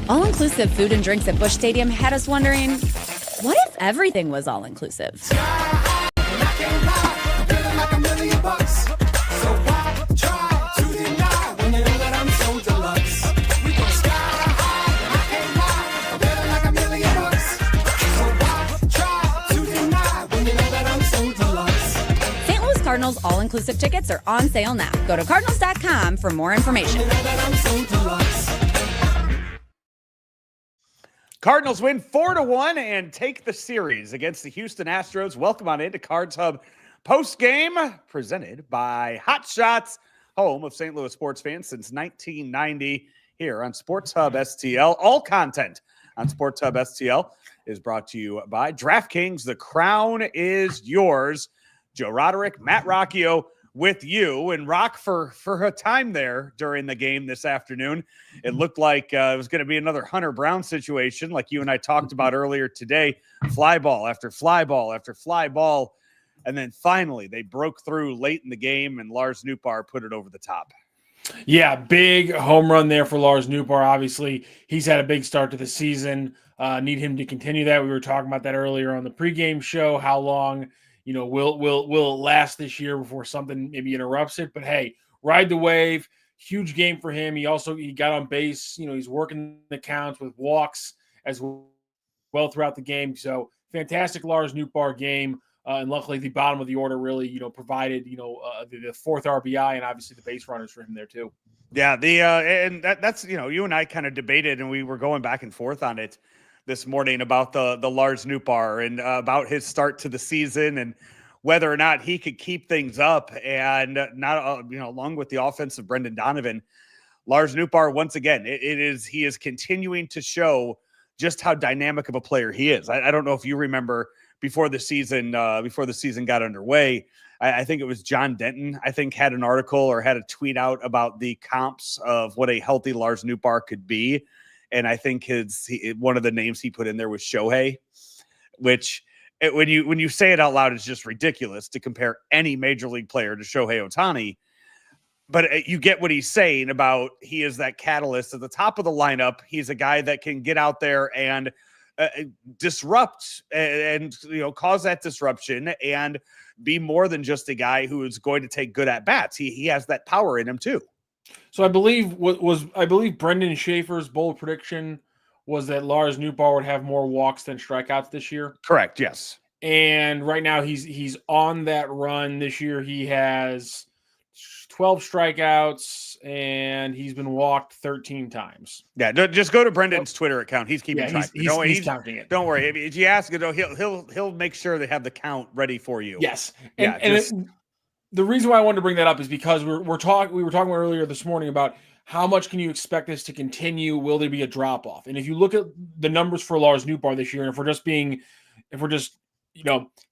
All-inclusive food and drinks at Busch Stadium had us wondering, what if everything was all-inclusive? Cardinals all-inclusive tickets are on sale now. Go to cardinals.com for more information. Cardinals win 4-1 and take the series against the Houston Astros. Welcome on into Cards Hub Postgame, presented by Hot Shots, home of St. Louis sports fans since 1990 here on Sports Hub STL. All content on Sports Hub STL is brought to you by DraftKings. The crown is yours. Joe Roderick, Matt Rocchio with you. And Rock, for a time there during the game this afternoon, it looked like it was going to be another Hunter Brown situation like you and I talked about earlier today. Fly ball after fly ball after fly ball. And then finally they broke through late in the game and Lars Nootbaar put it over the top. Yeah, big home run there for Lars Nootbaar. Obviously, he's had a big start to the season. Need him to continue that. We were talking about that earlier on the pregame show. How long will it last this year before something maybe interrupts it? But hey, ride the wave. Huge game for him. He got on base. He's working the counts with walks as well throughout the game. So fantastic Lars Nootbaar game. And luckily the bottom of the order really, provided, the fourth RBI and obviously the base runners for him there too. Yeah. And that's, you and I kind of debated and we were going back and forth on it this morning about the Lars Nootbaar and about his start to the season and whether or not he could keep things up and not, along with the offense of Brendan Donovan. Lars Nootbaar, once again, he is continuing to show just how dynamic of a player he is. I don't know if you remember before the season got underway, I think it was John Denton, had an article or had a tweet out about the comps of what a healthy Lars Nootbaar could be. And I think one of the names he put in there was Shohei, which when you say it out loud, it's just ridiculous to compare any major league player to Shohei Ohtani. But you get what he's saying about he is that catalyst at the top of the lineup. He's a guy that can get out there and disrupt and cause that disruption and be more than just a guy who is going to take good at bats. He has that power in him too. So I believe Brendan Schaefer's bold prediction was that Lars Nootbaar would have more walks than strikeouts this year. Correct. Yes. And right now he's on that run this year. He has 12 strikouts and he's been walked 13 times. Yeah. Just go to Brendan's Twitter account. He's keeping track. He's counting it. Don't worry. If you ask it, he'll make sure they have the count ready for you. Yes. The reason why I wanted to bring that up is because we were talking earlier this morning about how much can you expect this to continue? Will there be a drop off? And if you look at the numbers for Lars Nootbaar this year, and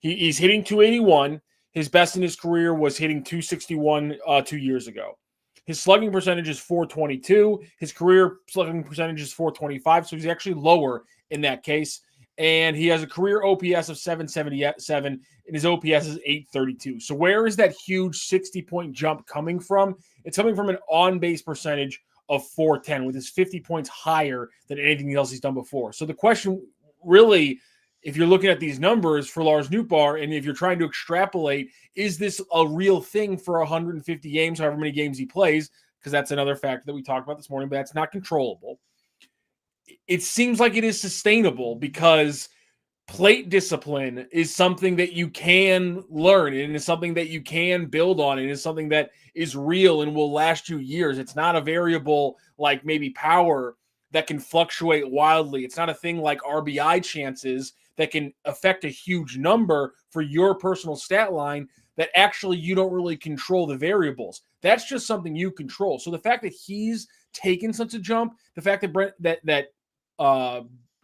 he's hitting 281. His best in his career was hitting 261 2 years ago. His slugging percentage is 422. His career slugging percentage is 425. So he's actually lower in that case. And he has a career OPS of 777, and his OPS is 832. So where is that huge 60-point jump coming from? It's coming from an on-base percentage of 410, with his 50 points higher than anything else he's done before. So the question really, if you're looking at these numbers for Lars Nootbaar, and if you're trying to extrapolate, is this a real thing for 150 games, however many games he plays? Because that's another factor that we talked about this morning, but that's not controllable. It seems like it is sustainable because plate discipline is something that you can learn, and it's something that you can build on, and it's something that is real and will last you years. It's not a variable like maybe power that can fluctuate wildly. It's not a thing like RBI chances that can affect a huge number for your personal stat line that actually you don't really control the variables. That's just something you control. So the fact that he's taken such a jump, the fact that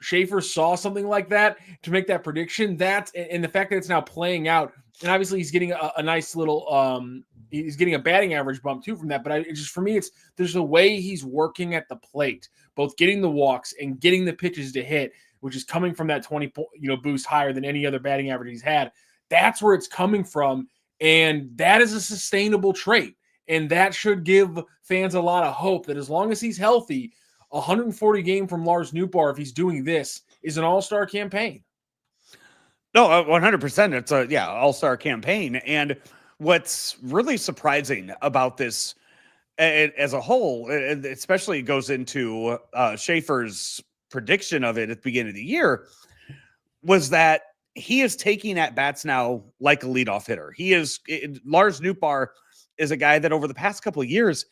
Schaefer saw something like that to make that prediction, and the fact that it's now playing out, and obviously he's getting a nice little he's getting a batting average bump too from that. But for me, there's a way he's working at the plate, both getting the walks and getting the pitches to hit, which is coming from that 20 boost higher than any other batting average he's had. That's where it's coming from, and that is a sustainable trait, and that should give fans a lot of hope that as long as he's healthy, 140 game from Lars Nootbaar, if he's doing this, is an all-star campaign. No, 100%. It's a all-star campaign. And what's really surprising about this as a whole, especially goes into Schaefer's prediction of it at the beginning of the year, was that he is taking at bats now like a leadoff hitter. Lars Nootbaar is a guy that over the past couple of years,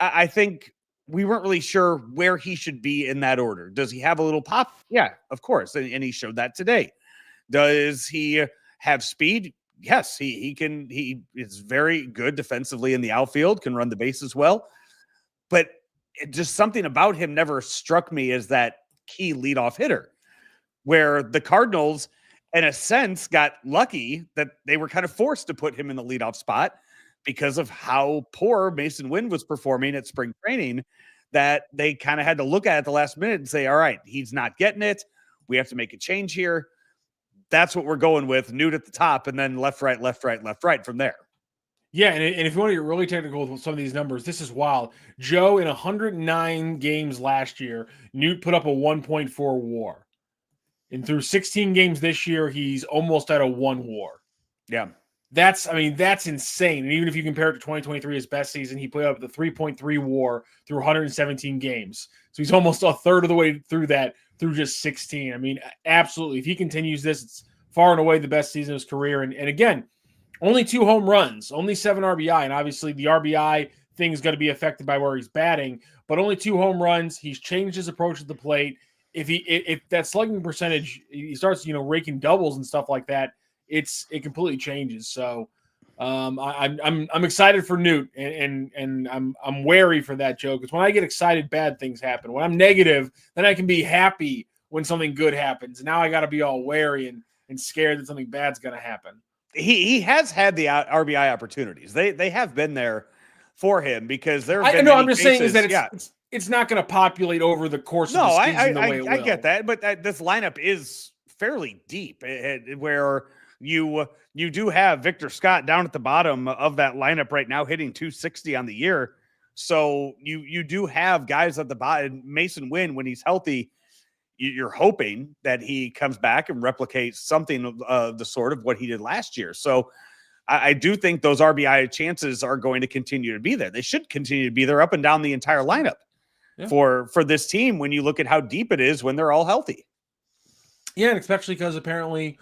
I think we weren't really sure where he should be in that order. Does he have a little pop? Yeah, of course. And he showed that today. Does he have speed? Yes, he can. He is very good defensively in the outfield, can run the bases well. But just something about him never struck me as that key leadoff hitter, where the Cardinals, in a sense, got lucky that they were kind of forced to put him in the leadoff spot because of how poor Mason Wynn was performing at spring training, that they kind of had to look at it the last minute and say, all right, he's not getting it. We have to make a change here. That's what we're going with. Newt at the top, and then left, right, left, right, left, right from there. Yeah, and if you want to get really technical with some of these numbers, this is wild. Joe, in 109 games last year, Newt put up a 1.4 WAR. And through 16 games this year, he's almost at a 1 WAR. Yeah. That's insane. And even if you compare it to 2023, his best season, he put up the 3.3 WAR through 117 games. So he's almost a third of the way through that, through just 16. I mean, absolutely. If he continues this, it's far and away the best season of his career. And again, only 2 home runs, only 7 RBI. And obviously the RBI thing is going to be affected by where he's batting, but only 2 home runs. He's changed his approach at the plate. If that slugging percentage, he starts, raking doubles and stuff like that, it completely changes. So I'm excited for Newt, and I'm wary for that, Joe, because when I get excited, bad things happen. When I'm negative, then I can be happy when something good happens. Now I got to be all wary and scared that something bad's going to happen. He has had the RBI opportunities. They have been there for him, because there have been I'm many just cases, saying is that it's not going to populate over the course of the season the way it will. I get that, but this lineup is fairly deep, where you do have Victor Scott down at the bottom of that lineup right now, hitting 260 on the year. So you do have guys at the bottom. Mason Wynn, when he's healthy, you're hoping that he comes back and replicates something of the sort of what he did last year. So I do think those RBI chances are going to continue to be there. They should continue to be there up and down the entire lineup for this team when you look at how deep it is when they're all healthy. Yeah, and especially because apparently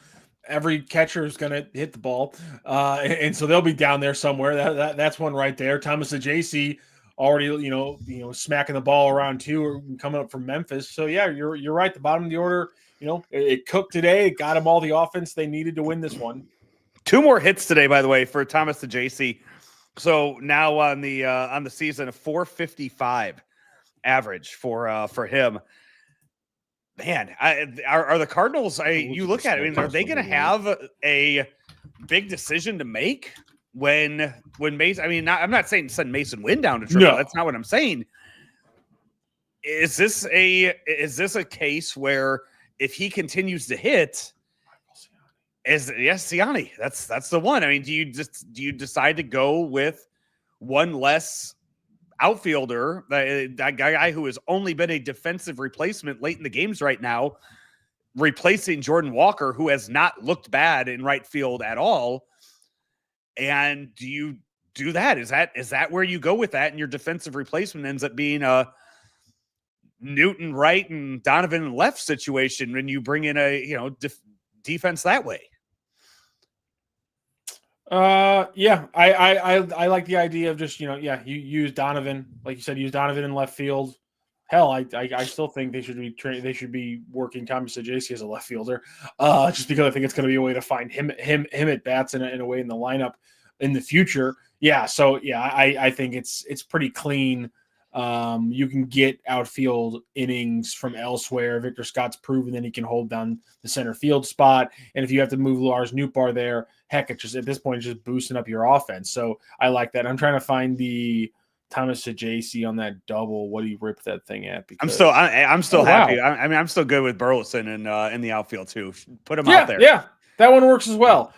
every catcher is going to hit the ball. And so they'll be down there somewhere. That's one right there. Thomas Ajayci already, smacking the ball around too, or coming up from Memphis. So yeah, you're right. The bottom of the order, it cooked today. It got them all the offense they needed to win this one. 2 more hits today, by the way, for Thomas Ajayci. So now on the season, a 455 average for him. Man, are the Cardinals? You look at it. I mean, are they going to have a big decision to make when Mason? I mean, I'm not saying send Mason Wynn down to AAA. No. That's not what I'm saying. Is this a case where if he continues to hit? Siani. That's the one. I mean, do you decide to go with one less outfielder, that guy who has only been a defensive replacement late in the games right now, replacing Jordan Walker, who has not looked bad in right field at all? And do you do that? Is that where you go with that? And your defensive replacement ends up being a Newton right and Donovan left situation when you bring in a defense that way. Yeah, I like the idea of just, you use Donovan, like you said, use Donovan in left field. Hell, I still think they should be working Thomas Ajayci as a left fielder, just because I think it's going to be a way to find him at bats in a way in the lineup in the future. Yeah. So yeah, I think it's pretty clean. You can get outfield innings from elsewhere. Victor Scott's proven that he can hold down the center field spot. And if you have to move Lars Nootbaar there, heck, it's just at this point, it's just boosting up your offense. So I like that. I'm trying to find the Thomas Ajayci on that double. What do you rip that thing at? Because I'm still happy. Wow. I mean, I'm still good with Burleson in the outfield too. Put him out there. Yeah, that one works as well.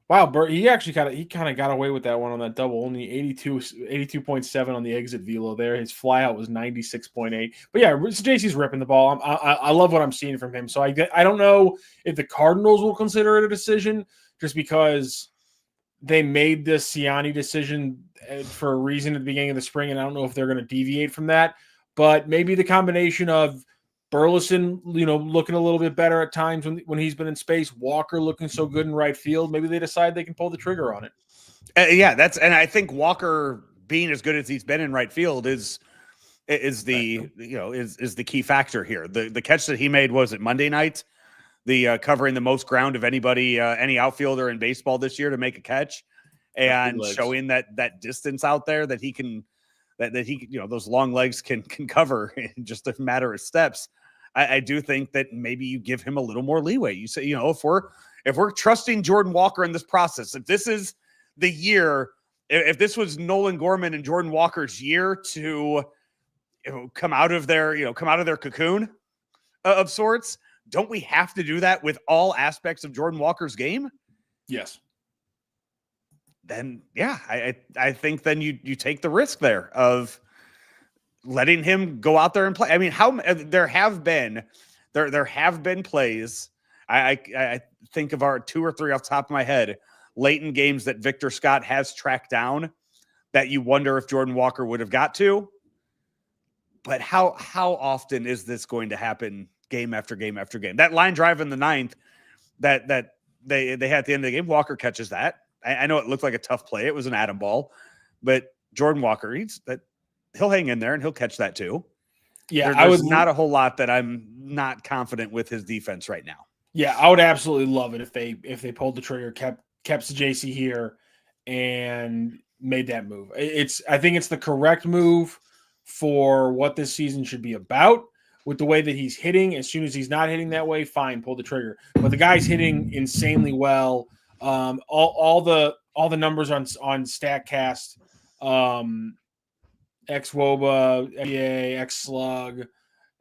Wow, Bert, he kind of got away with that one on that double. Only 82.7 on the exit velo there. His flyout was 96.8. But yeah, JC's ripping the ball. I love what I'm seeing from him. So I don't know if the Cardinals will consider it a decision just because they made the Siani decision for a reason at the beginning of the spring, and I don't know if they're going to deviate from that. But maybe the combination of Burleson, looking a little bit better at times when he's been in space. Walker looking so good in right field. Maybe they decide they can pull the trigger on it. And I think Walker being as good as he's been in right field is the key factor here. The catch that he made was it Monday night, the covering the most ground of anybody, any outfielder in baseball this year to make a catch, and showing that distance out there that he can. That he, those long legs can cover in just a matter of steps. I do think that maybe you give him a little more leeway. You say, if we're trusting Jordan Walker in this process, if this is the year, if this was Nolan Gorman and Jordan Walker's year to come out of their cocoon of sorts, don't we have to do that with all aspects of Jordan Walker's game? Yes. Then yeah, I think then you take the risk there of letting him go out there and play. I mean, there have been plays. I think of our 2 or 3 off the top of my head, late in games that Victor Scott has tracked down that you wonder if Jordan Walker would have got to. But how often is this going to happen game after game after game? That line drive in the 9th that they had at the end of the game, Walker catches that. I know it looked like a tough play. It was an atom ball, but Jordan Walker, he'll hang in there and he'll catch that too. Yeah, there's not a whole lot that I'm not confident with his defense right now. Yeah, I would absolutely love it if they pulled the trigger, kept JC here, and made that move. I think it's the correct move for what this season should be about. With the way that he's hitting, as soon as he's not hitting that way, fine, pull the trigger. But the guy's hitting insanely well. All the numbers on StatCast, xWOBA, FBA, xSlug,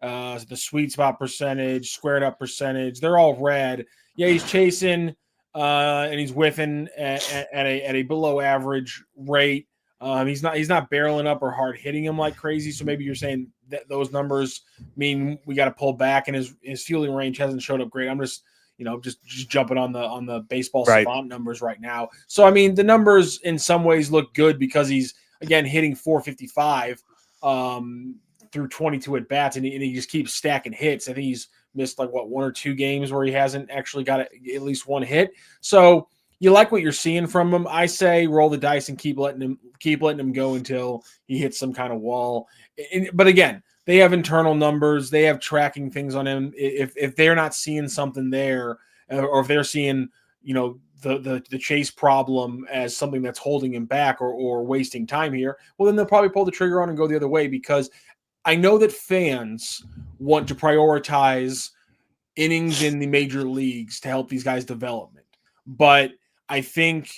the sweet spot percentage, squared up percentage, they're all red. Yeah, he's chasing and he's whiffing at a below average rate. He's not barreling up or hard hitting him like crazy. So maybe you're saying that those numbers mean we got to pull back, and his fielding range hasn't showed up great. I'm just jumping on the baseball savant numbers right now. So I mean, the numbers in some ways look good because he's again hitting 455 through 22 at bats, and he just keeps stacking hits. I think he's missed 1 or 2 games where he hasn't actually got at least 1 hit. So you like what you're seeing from him. I say roll the dice and keep letting him go until he hits some kind of wall. But again, they have internal numbers. They have tracking things on him. If they're not seeing something there, or if they're seeing, the chase problem as something that's holding him back or wasting time here, well, then they'll probably pull the trigger on and go the other way, because I know that fans want to prioritize innings in the major leagues to help these guys' development. But I think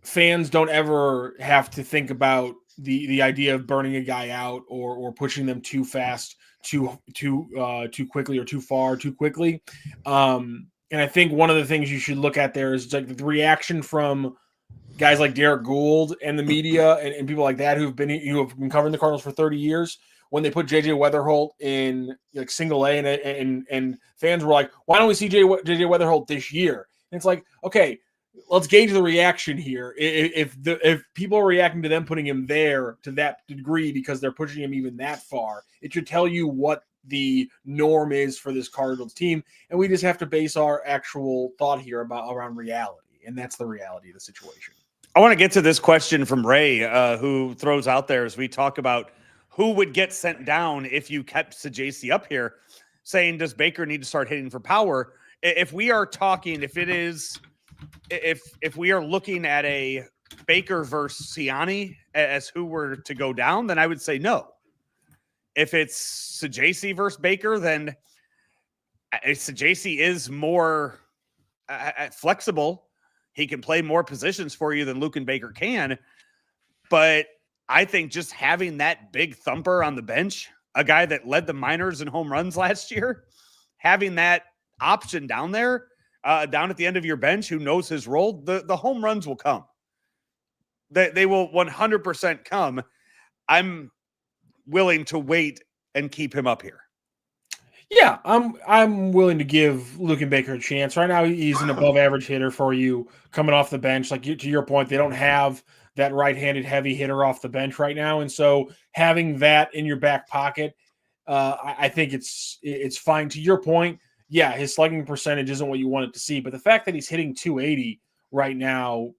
fans don't ever have to think about the idea of burning a guy out or pushing them too fast, too quickly, or too far too quickly. And I think one of the things you should look at there is the reaction from guys like Derek Gould and the media and people like that who have been covering the Cardinals for 30 years. When they put JJ Weatherholt in single A and fans were like, why don't we see JJ Weatherholt this year? And it's like, okay, let's gauge the reaction here. If people are reacting to them putting him there to that degree because they're pushing him even that far, it should tell you what the norm is for this Cardinals team. And we just have to base our actual thought here around reality. And that's the reality of the situation. I want to get to this question from Ray, who throws out there as we talk about who would get sent down if you kept Sajacy up here, saying, does Baker need to start hitting for power? If we are talking, if we are looking at a Baker versus Siani as who were to go down, then I would say no. If it's Sajacy versus Baker, then Sajacy is more flexible. He can play more positions for you than Luke and Baker can. But I think just having that big thumper on the bench, a guy that led the minors in home runs last year, having that option down there, down at the end of your bench who knows his role, the home runs will come. They will 100% come. I'm willing to wait and keep him up here. Yeah, I'm willing to give Lucan Baker a chance. Right now, he's an above average hitter for you coming off the bench. Like to your point, they don't have that right-handed heavy hitter off the bench right now, and so having that in your back pocket, I think it's fine. To your point, yeah, his slugging percentage isn't what you want it to see, but the fact that he's hitting 280 right now,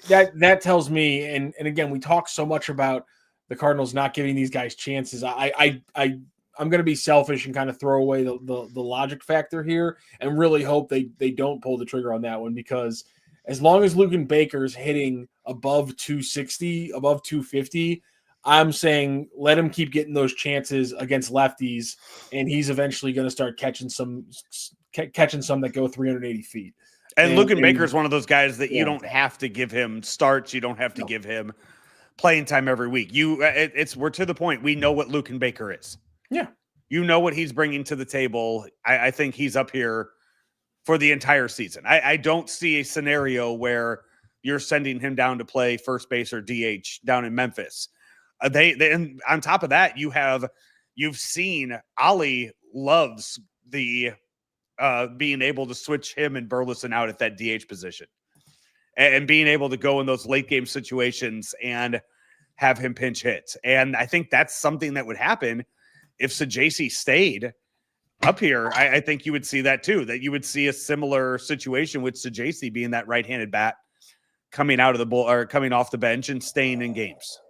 that tells me. And again, we talk so much about the Cardinals not giving these guys chances. I'm going to be selfish and kind of throw away the logic factor here and really hope they don't pull the trigger on that one, because as long as Lucan Baker's hitting above 260, above 250, I'm saying let him keep getting those chances against lefties, and he's eventually going to start catching some that go 380 feet. And Lucan Baker is one of those guys that you don't have to give him starts. You don't have to give him playing time every week. We're to the point. We know what Lucan Baker is. Yeah. You know what he's bringing to the table. I think he's up here for the entire season. I don't see a scenario where you're sending him down to play first base or DH down in Memphis. And on top of that, you've seen Ollie loves the being able to switch him and Burleson out at that DH position and being able to go in those late game situations and have him pinch hit. And I think that's something that would happen if Sajaci stayed up here. I think you would see that too, that you would see a similar situation with Sajaci being that right-handed bat coming out of the bull or coming off the bench and staying in games.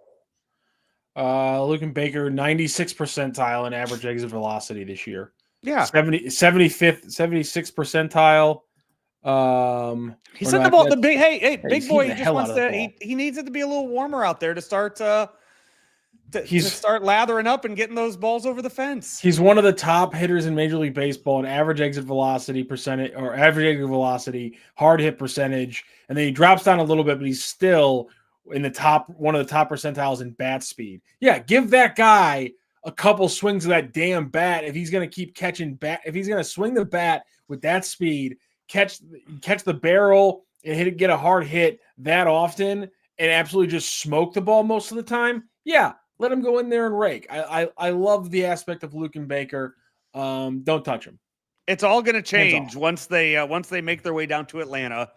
Lucan Baker, 96th percentile in average exit velocity this year. Yeah. 76th percentile. He said the ball, big boy just wants to, he needs it to be a little warmer out there to start to start lathering up and getting those balls over the fence. He's one of the top hitters in Major League Baseball in average exit velocity percentage, or average exit velocity, hard hit percentage, and then he drops down a little bit, but he's still in one of the top percentiles in bat speed. Yeah, give that guy a couple swings of that damn bat if he's going to keep catching bat. If he's going to swing the bat with that speed, catch the barrel and get a hard hit that often, and absolutely just smoke the ball most of the time. Yeah. Let him go in there and rake. I love the aspect of Lucan Baker. Don't touch him. It's all going to change once they make their way down to Atlanta.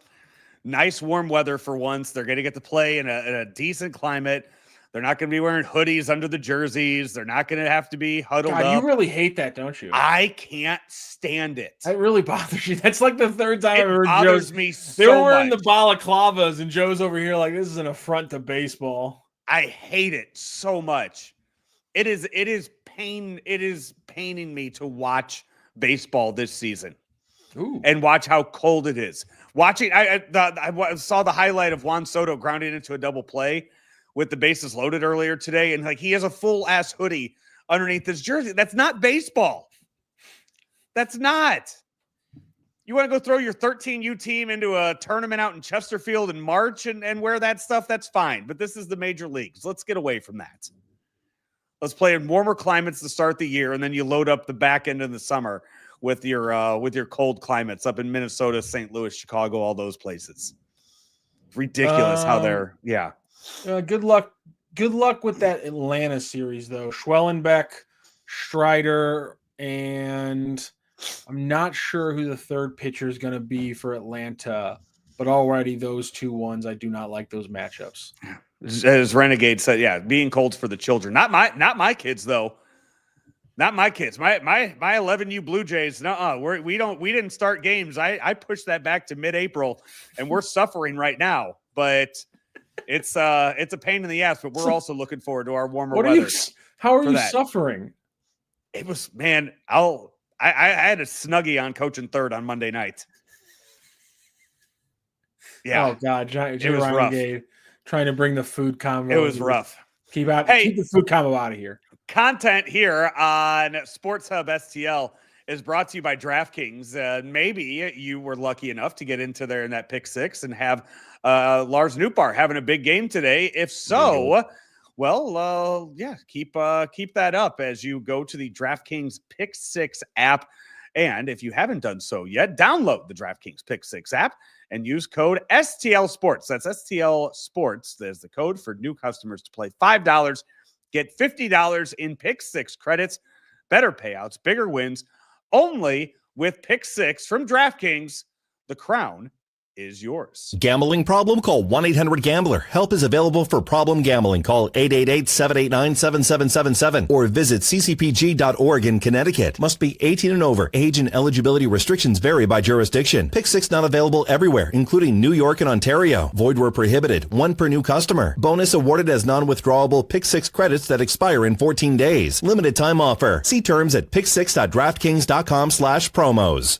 Nice warm weather for once. They're going to get to play in a decent climate. They're not going to be wearing hoodies under the jerseys. They're not going to have to be huddled up. You really hate that, don't you? I can't stand it. It really bothers you. That's like the third time I've heard bothers me so They were wearing much. the balaclavas, and Joe's over here like, this is an affront to baseball. I hate it so much. It is paining me to watch baseball this season. Ooh. And watch how cold it is. I saw the highlight of Juan Soto grounding into a double play with the bases loaded earlier today, and he has a full ass hoodie underneath his jersey. That's not baseball. That's not. You want to go throw your 13U team into a tournament out in Chesterfield in March and wear that stuff? That's fine. But this is the major leagues. Let's get away from that. Let's play in warmer climates to start the year, and then you load up the back end of the summer with your cold climates up in Minnesota, St. Louis, Chicago, all those places. Ridiculous how they're Good luck with that Atlanta series though. Schwellenbeck, Strider, and I'm not sure who the third pitcher is going to be for Atlanta, but already those two ones, I do not like those matchups. As Renegade said, being cold's for the children. Not my kids though. Not my kids. My 11U Blue Jays. We didn't start games. I pushed that back to mid-April, and we're suffering right now. But it's a pain in the ass. But we're also looking forward to our warmer weather. How are you suffering? It was, man. I had a snuggie on coaching third on Monday night. Yeah. Oh God, Jay it was rough. Trying to bring the food combo. It was rough. Keep the food combo out of here. Content here on Sports Hub STL is brought to you by DraftKings. Maybe you were lucky enough to get into there in that pick six and have Lars Nootbaar having a big game today. If so, keep that up as you go to the DraftKings Pick Six app And if you haven't done so yet, download the DraftKings Pick 6 app and use code STL Sports. That's STL Sports. There's the code for new customers to play $5. Get $50 in Pick 6 credits, better payouts, bigger wins, only with Pick 6 from DraftKings. The crown is yours. Gambling problem? Call 1-800-GAMBLER. Help is available for problem gambling. Call 888-789-7777 or visit ccpg.org in Connecticut. Must be 18 and over. Age and eligibility restrictions vary by jurisdiction. Pick 6 not available everywhere, including New York and Ontario. Void where prohibited. One per new customer. Bonus awarded as non-withdrawable Pick 6 credits that expire in 14 days. Limited time offer. See terms at pick6.draftkings.com/promos.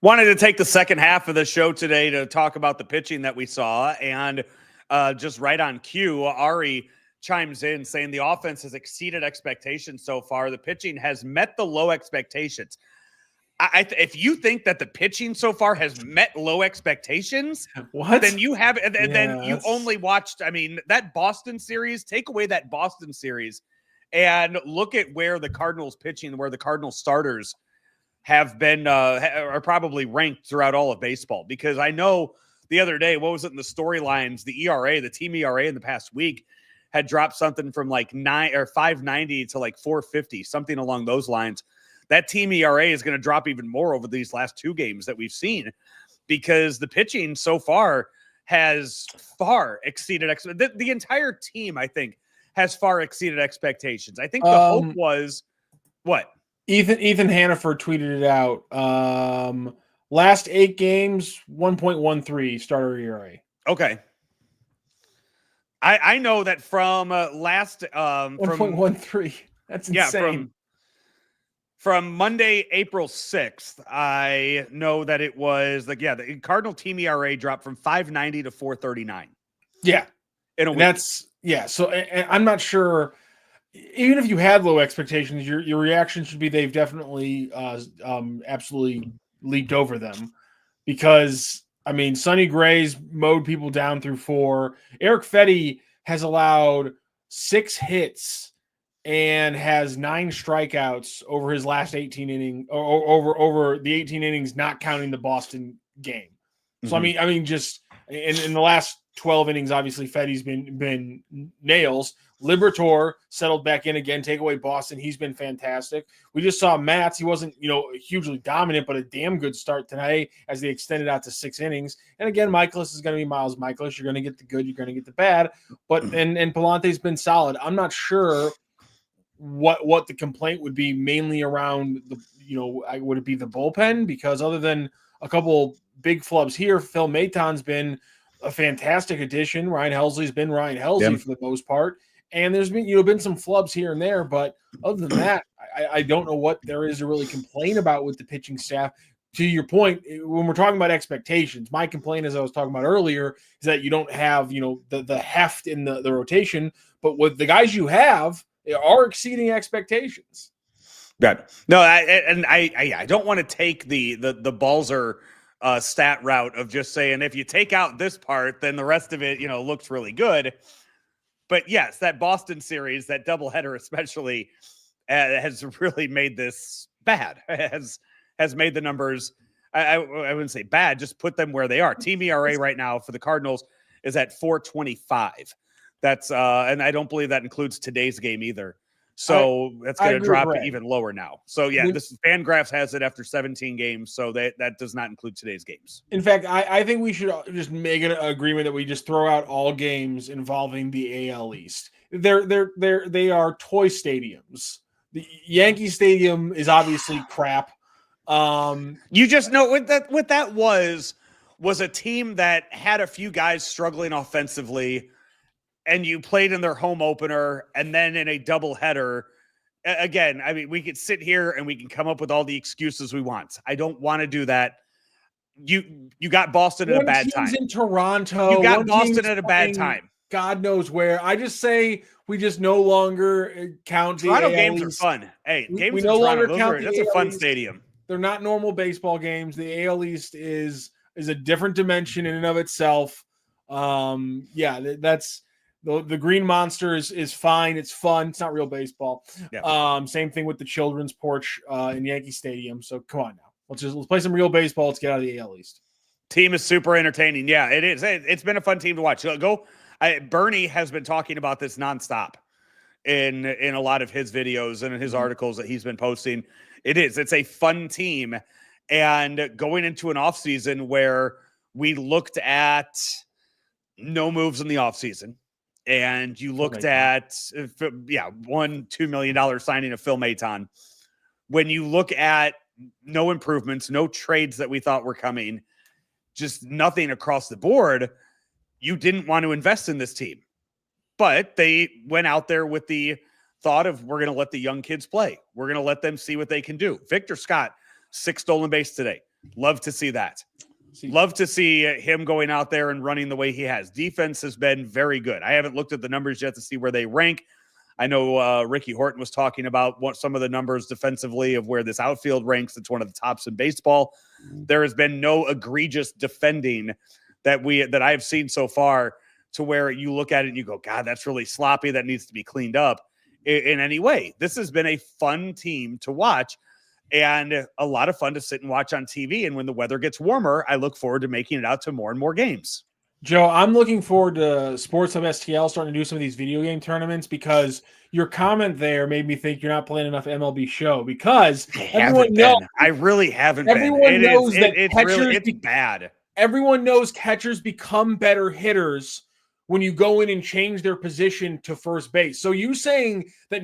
Wanted to take the second half of the show today to talk about the pitching that we saw. And just right on cue, Ari chimes in saying the offense has exceeded expectations so far. The pitching has met the low expectations. If you think that the pitching so far has met low expectations, then you have, then you only watched, that Boston series, take away that Boston series and look at where the Cardinals pitching, where the Cardinals starters have been are probably ranked throughout all of baseball. Because I know the other day, what was it in the storylines? The ERA, the team ERA in the past week had dropped something from like 590 to like 450, something along those lines. That team ERA is going to drop even more over these last two games that we've seen, because the pitching so far has far exceeded the entire team, I think, has far exceeded expectations. I think the hope was what? Ethan Hannaford tweeted it out. Last 8 games, 1.13 starter ERA. Okay. I know that from last 1.13. That's insane. Yeah, from Monday, April 6th, I know that it was the Cardinal team ERA dropped from 590 to 439. Yeah. In a week. So I'm not sure. Even if you had low expectations, your reaction should be they've definitely absolutely leaped over them, because Sonny Gray's mowed people down through 4. Eric Fetty has allowed 6 hits and has 9 strikeouts over his last 18 innings, over the 18 innings, not counting the Boston game. So just in the last 12 innings, obviously Fetty's been nails. Liberatore settled back in again, take away Boston. He's been fantastic. We just saw Matz. He wasn't, hugely dominant, but a damn good start today as they extended out to 6 innings. And again, Michaelis is going to be Miles Michaelis. You're going to get the good, you're going to get the bad. But and Palante's been solid. I'm not sure what the complaint would be, mainly around the, would it be the bullpen? Because other than a couple big flubs here, Phil Maton's been a fantastic addition. Ryan Helsley's been Ryan Helsley for the most part. And there's been, been some flubs here and there, but other than that, I don't know what there is to really complain about with the pitching staff. To your point, when we're talking about expectations, my complaint, as I was talking about earlier, is that you don't have, the heft in the rotation, but with the guys you have, they are exceeding expectations. Good. No, I don't want to take the Balzer stat route of just saying, if you take out this part, then the rest of it, looks really good. But yes, that Boston series, that doubleheader especially, has really made this bad. Has made the numbers, I wouldn't say bad, just put them where they are. Team ERA right now for the Cardinals is at 4.25. That's and I don't believe that includes today's game either. So that's going to drop even lower now. So yeah, this Fangraphs has it after 17 games, so that does not include today's games. In fact, I think we should just make an agreement that we just throw out all games involving the AL East. They are toy stadiums. The Yankee Stadium is obviously crap. You just know what that was a team that had a few guys struggling offensively, and you played in their home opener, and then in a doubleheader. Again, we could sit here and we can come up with all the excuses we want. I don't want to do that. You got Boston at a bad time. In Toronto. You got Boston at a bad time. God knows where. I just say we just no longer count the Toronto games are fun. Hey, games we in no Toronto, longer count that's a fun stadium. They're not normal baseball games. The AL East is a different dimension in and of itself. The green monster is fine. It's fun. It's not real baseball. Yeah. Same thing with the children's porch in Yankee Stadium. So come on now. Let's play some real baseball. Let's get out of the AL East. Team is super entertaining. Yeah, it is. It's been a fun team to watch. Bernie has been talking about this nonstop in a lot of his videos and in his articles that he's been posting. It's a fun team. And going into an offseason where we looked at no moves in the offseason, and you looked at $1-2 million signing of Phil Maton. When you look at no improvements, no trades that we thought were coming, just nothing across the board, you didn't want to invest in this team. But they went out there with the thought of, we're going to let the young kids play. We're going to let them see what they can do. Victor Scott, 6 stolen base today. Love to see that. Love to see him going out there and running the way he has. Defense has been very good. I haven't looked at the numbers yet to see where they rank. I know Ricky Horton was talking about some of the numbers defensively of where this outfield ranks. It's one of the tops in baseball. There has been no egregious defending that I've seen so far to where you look at it and you go, God, that's really sloppy. That needs to be cleaned up in any way. This has been a fun team to watch and a lot of fun to sit and watch on TV. And when the weather gets warmer, I look forward to making it out to more and more games. Joe, I'm looking forward to Sports Hub STL starting to do some of these video game tournaments, because your comment there made me think you're not playing enough MLB Show, because everyone knows. I really haven't everyone been. knows that It's bad. Everyone knows catchers become better hitters when you go in and change their position to first base. So you saying that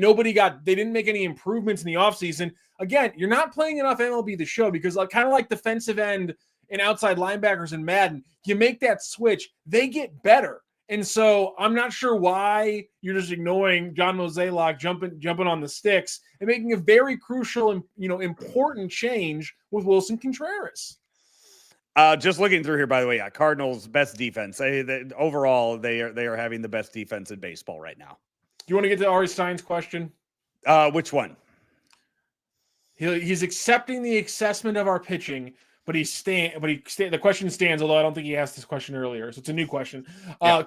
they didn't make any improvements in the offseason, again, you're not playing enough MLB The Show, because kind of like defensive end and outside linebackers in Madden, you make that switch, they get better. And so I'm not sure why you're just ignoring John Mozeliak jumping on the sticks and making a very crucial and important change with Wilson Contreras. Just looking through here, by the way, Cardinals' best defense. Overall, they are having the best defense in baseball right now. Do you want to get to Ari Stein's question? Which one? He's accepting the assessment of our pitching, but the question stands, although I don't think he asked this question earlier, so it's a new question.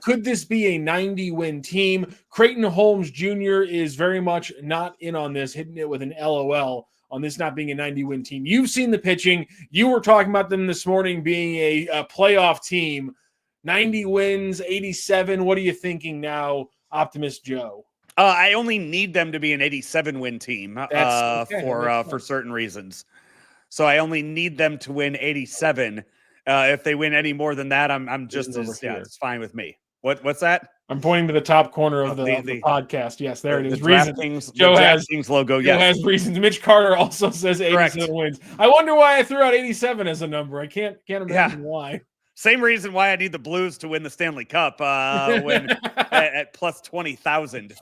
Could this be a 90-win team? Creighton Holmes Jr. is very much not in on this, hitting it with an LOL on this not being a 90-win team. You've seen the pitching. You were talking about them this morning being a playoff team. 90 wins, 87. What are you thinking now, Optimist Joe? I only need them to be an 87-win team for certain reasons. So I only need them to win 87. If they win any more than that, I'm just it's fine with me. What's that? I'm pointing to the top corner of the podcast. Yes, there it is. Reasons. Joe has logo. Joe has reasons. Mitch Carter also says 87 wins. I wonder why I threw out 87 as a number. I can't imagine why. Same reason why I need the Blues to win the Stanley Cup when at plus 20,000.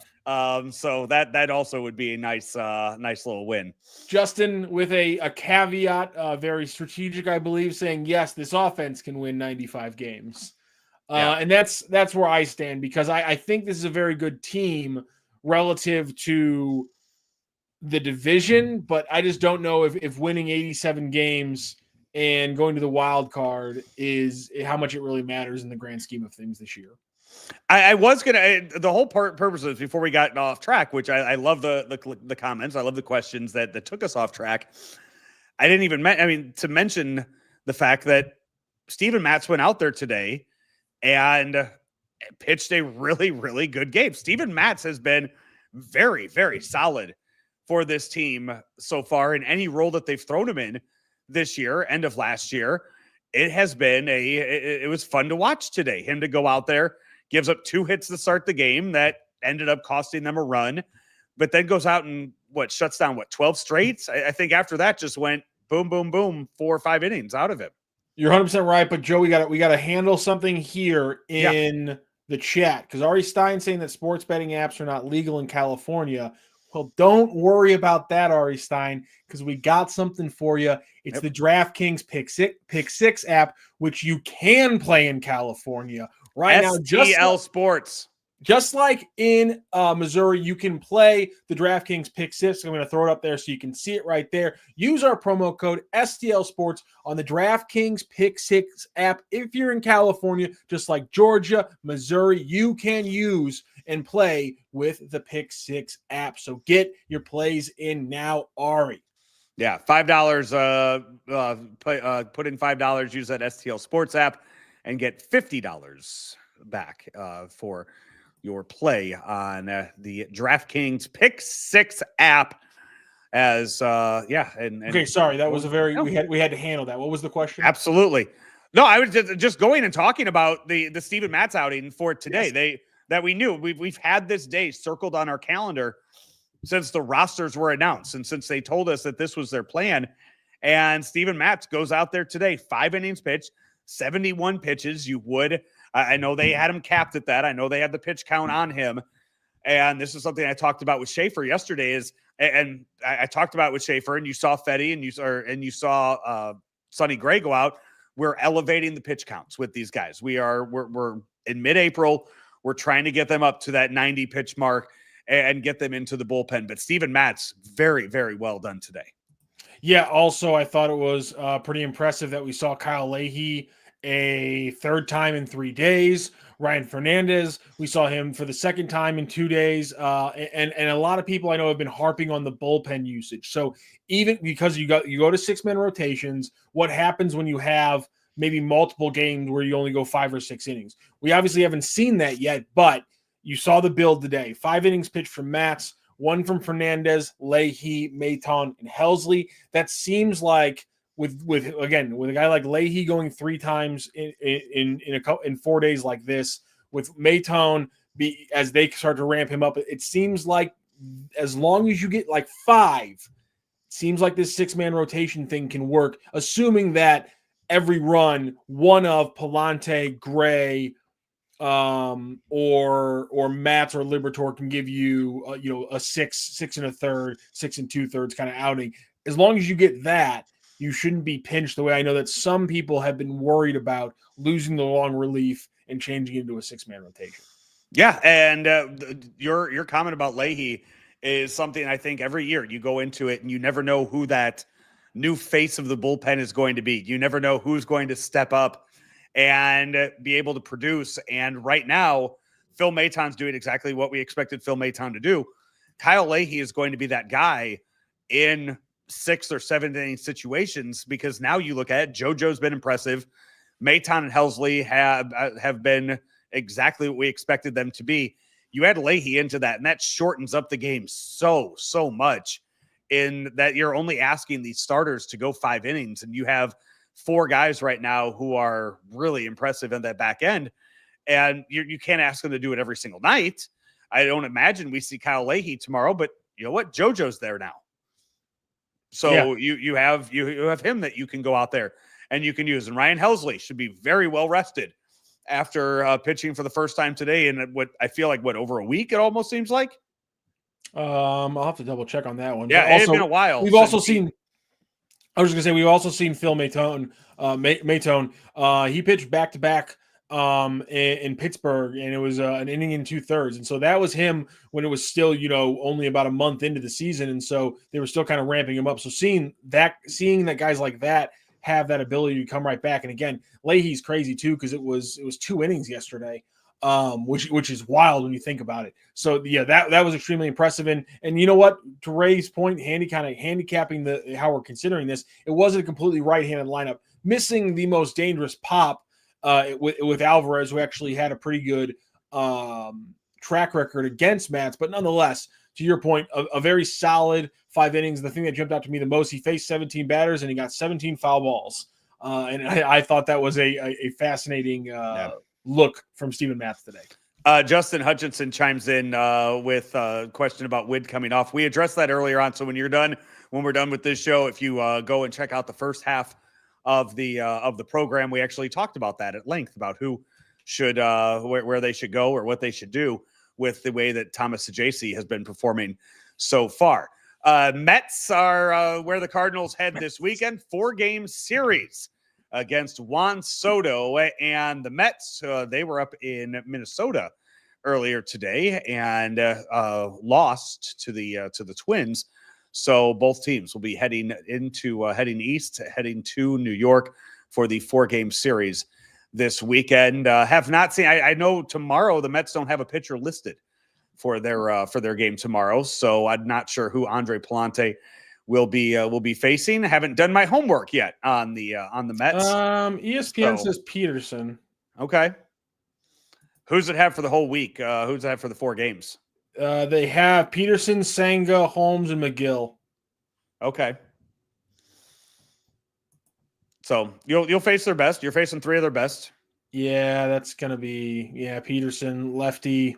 So that also would be a nice little win. Justin with a caveat, very strategic, I believe, saying yes, this offense can win 95 games. And that's where I stand, because I think this is a very good team relative to the division, but I just don't know if winning 87 games and going to the wild card is how much it really matters in the grand scheme of things this year. I was going to, the whole purpose of before we got off track, which I love the comments. I love the questions that took us off track. I didn't even to mention the fact that Steven Matz went out there today and pitched a really, really good game. Steven Matz has been very, very solid for this team so far in any role that they've thrown him in this year, end of last year. It has been it was fun to watch today. Him to go out there, gives up 2 hits to start the game that ended up costing them a run, but then goes out and shuts down 12 straights. I think after that just went boom, boom, boom, 4 or 5 innings out of him. You're 100% right, but Joe, we got to handle something here in the chat, because Ari Stein saying that sports betting apps are not legal in California. Well, don't worry about that, Ari Stein, because we got something for you. It's the DraftKings Pick Six app, which you can play in California right now. STL Sports. Just like in Missouri, you can play the DraftKings Pick 6. I'm going to throw it up there so you can see it right there. Use our promo code STL Sports on the DraftKings Pick 6 app. If you're in California, just like Georgia, Missouri, you can use and play with the Pick 6 app. So get your plays in now, Ari. Yeah, $5. Put in $5. Use that STL Sports app and get $50 back for your play on the DraftKings Pick 6 app. As and okay, sorry, that was a very we had to handle that. What was the question? Absolutely. No, I was just going and talking about the Steven Matz outing for today. Yes. That we knew we've had this day circled on our calendar since the rosters were announced and since they told us that this was their plan. And Steven Matz goes out there today, 5 innings pitched, 71 pitches. I know they had him capped at that. I know they had the pitch count on him. And this is something I talked about with Schaefer yesterday and I talked about it with Schaefer, and you saw Fetty and you saw Sonny Gray go out. We're elevating the pitch counts with these guys. We're in mid-April. We're trying to get them up to that 90 pitch mark and get them into the bullpen. But Steven Matz, very, very well done today. Yeah. Also, I thought it was pretty impressive that we saw Kyle Leahy a third time in 3 days. Ryan Fernandez, we saw him for the second time in 2 days. And a lot of people I know have been harping on the bullpen usage. So even because you go to 6-man rotations, what happens when you have maybe multiple games where you only go 5 or 6 innings? We obviously haven't seen that yet, but you saw the build today. 5 innings pitched from Matz, 1 from Fernandez, Leahy, Maton, and Helsley. That seems like with a guy like Leahy going 3 times in 4 days like this, with Maton as they start to ramp him up, it seems like as long as you get like 5, it seems like this 6-man rotation thing can work, assuming that every run, one of Palante, Gray, or Matz or Liberatore can give you a 6 1/3, 6 2/3 kind of outing. As long as you get that, you shouldn't be pinched the way I know that some people have been worried about losing the long relief and changing into a 6-man rotation. Yeah, and your comment about Leahy is something I think every year you go into it and you never know who that new face of the bullpen is going to be. You never know who's going to step up and be able to produce. And right now, Phil Maton's doing exactly what we expected Phil Maton to do. Kyle Leahy is going to be that guy in 6 or 7 inning situations, because now you look at it, JoJo's been impressive. Maton and Helsley have been exactly what we expected them to be. You add Leahy into that, and that shortens up the game so much, in that you're only asking these starters to go 5 innings, and you have 4 guys right now who are really impressive in that back end, and you can't ask them to do it every single night. I don't imagine we see Kyle Leahy tomorrow, but you know what? JoJo's there now. So yeah. you have him that you can go out there and you can use. And Ryan Helsley should be very well rested after pitching for the first time today in what I feel like over a week. It almost seems like. I'll have to double check on that one. Yeah, it's been a while. We've also seen. I was going to say we've also seen Phil Maton. He pitched back-to-back in Pittsburgh, and it was an inning and 2/3, and so that was him when it was still only about a month into the season, and so they were still kind of ramping him up. So seeing that guys like that have that ability to come right back, and again, Leahy's crazy too, because it was 2 innings yesterday, which is wild when you think about it. So yeah, that was extremely impressive, and you know what, to Ray's point, handicapping how we're considering this, it wasn't a completely right-handed lineup, missing the most dangerous pop. With Alvarez, who actually had a pretty good track record against Matz, but nonetheless, to your point, a very solid 5 innings. The thing that jumped out to me the most, he faced 17 batters and he got 17 foul balls, and I thought that was a fascinating look from Steven Matz today. Justin Hutchinson chimes in with a question about Wind coming off. We addressed that earlier on, so when we're done with this show, if you go and check out the first half of the program, we actually talked about that at length, about who should where they should go or what they should do with the way that Thomas Saggese has been performing so far. Mets are where the Cardinals head this weekend. 4-game series against Juan Soto, and the Mets, they were up in Minnesota earlier today and lost to the Twins. So both teams will be heading east, heading to New York for the 4-game series this weekend. Have not seen. I know tomorrow the Mets don't have a pitcher listed for their game tomorrow, so I'm not sure who Andre Palante will be facing. Haven't done my homework yet on the Mets. ESPN says Peterson. Okay. Who's it have for the whole week? Who's it have for the 4 games? They have Peterson, Senga, Holmes, and McGill. Okay. So you'll face their best. You're facing 3 of their best. Yeah, that's gonna be Peterson, lefty.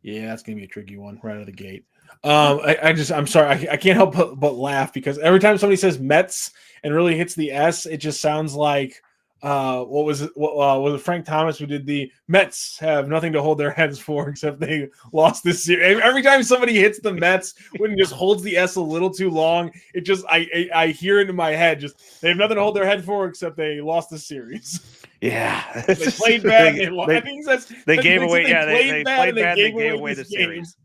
Yeah, that's gonna be a tricky one right out of the gate. I'm sorry, I can't help but laugh because every time somebody says Mets and really hits the S, it just sounds like what was it Frank Thomas who did the Mets have nothing to hold their heads for except they lost this series. Every time somebody hits the Mets when it just holds the S a little too long, it just I hear it in my head, just they have nothing to hold their head for except they lost the series. Yeah. They played bad. They gave away. They played bad. They gave away the game. series.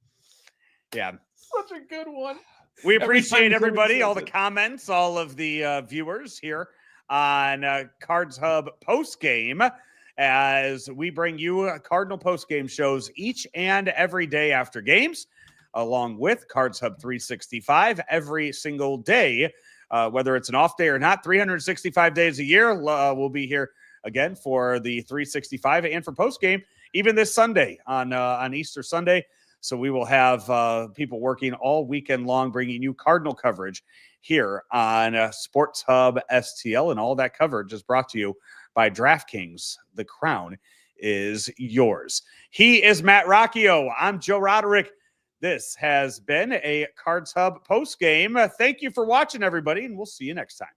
Yeah. Such a good one. We appreciate everybody, all the comments, all of the viewers here on Cards Hub Postgame, as we bring you Cardinal Postgame shows each and every day after games, along with Cards Hub 365 every single day, whether it's an off day or not. 365 days a year, we'll be here again for the 365 and for Postgame, even this Sunday on Easter Sunday. So we will have people working all weekend long, bringing you Cardinal coverage here on Sports Hub STL, and all that coverage is brought to you by DraftKings. The crown is yours. He is Matt Rocchio. I'm Joe Roderick. This has been a Cards Hub post game. Thank you for watching, everybody, and we'll see you next time.